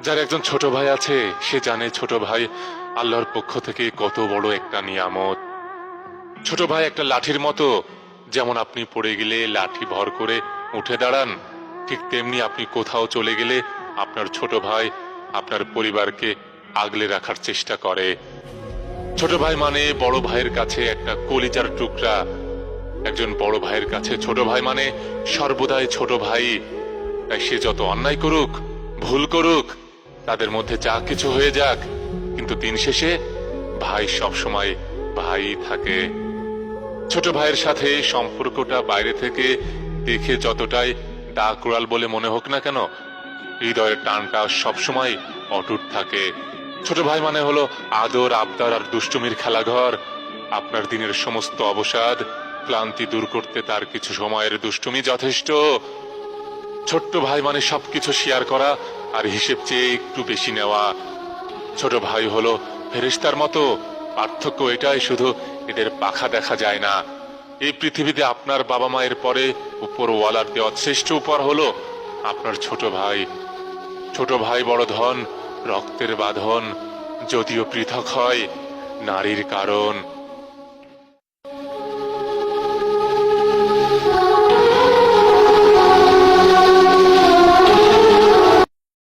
যার একজন ছোট ভাই আছে সে জানে ছোট ভাই আল্লাহর পক্ষ থেকে কত বড় একটা নিয়ামত। ছোট ভাই একটা লাঠির মতো, যেমন আপনি পড়ে গেলে লাঠি ভর করে উঠে দাঁড়ান, ঠিক তেমনি আপনি কোথাও চলে গেলে আপনার ছোট ভাই আপনার পরিবারকে আগলে রাখার চেষ্টা করে। ছোট ভাই মানে বড় ভাইয়ের কাছে একটা কলিজার টুকরা। একজন বড় ভাইয়ের কাছে ছোট ভাই মানে সর্বদাই ছোট ভাই। তাই সে যত অন্যায় করুক, ভুল করুক, তাদের মধ্যে যা কিছু হয়ে যাক, কিন্তু দিন শেষে ভাই সবসময় ভাই থাকে। ছোট ভাইয়ের সাথে সম্পর্কটা বাইরে থেকে দেখে যতটাই ডাকুরাল বলে মনে হোক না কেন, হৃদয়ের টানটা সবসময় অটুট থাকে। ছোট ভাই মানে হলো আদর, আবদার আর দুষ্টুমির খেলাঘর। আপনার দিনের সমস্ত অবসাদ, ক্লান্তি দূর করতে তার কিছু সময়ের দুষ্টুমি যথেষ্ট। ছোট্ট ভাই মানে সবকিছু শেয়ার করা আর হিসেব চেয়ে একটু বেশি নেওয়া। ছোট ভাই হলো ফেরেশতার মতো, পার্থক্য এটাই শুধু এদের পাখা দেখা যায় না। এই পৃথিবীতে আপনার বাবা মায়ের পরে উপরওয়ালার দেওয়া শ্রেষ্ঠ উপহার হলো আপনার ছোট ভাই। ছোট ভাই বড় ধন, রক্তের বাঁধন, যদিও পৃথক হয় নারীর কারণ।